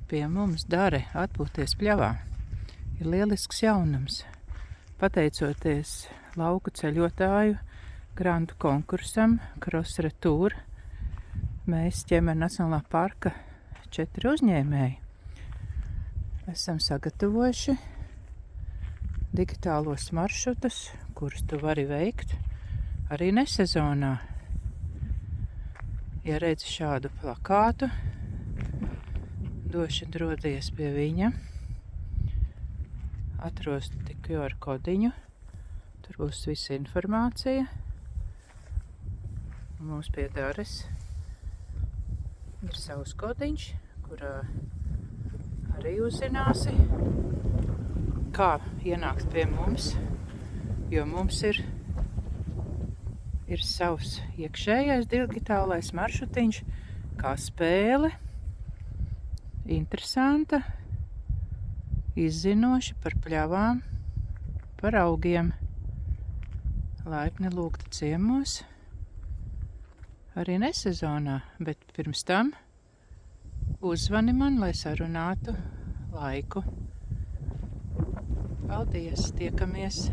pie mums Dare atpūties pļavā ir lielisks jaunums. Pateicoties lauku ceļotāju grantu konkursam Cross Retour, mēs Ķemera Nacionālā parka 4 uzņēmēji esam sagatavojuši digitālos maršrutus, kurus tu vari veikt arī nesezonā. Ja redzi šādu plakātu, doši dodies pie viņa, atrosti QR kodiņu, tur būs visa informācija. Mums pie Dares ir savs kodiņš, kurā arī uzzināsi, kā ienākt pie mums, jo mums ir savs iekšējais digitālais maršrutiņš, kā spēle, interesanta, izzinoši par pļavām, par augiem. Laipni lūgti ciemos, arī nesezonā, bet pirms tam uzzvani man, lai sarunātu laiku. Paldies, tiekamies!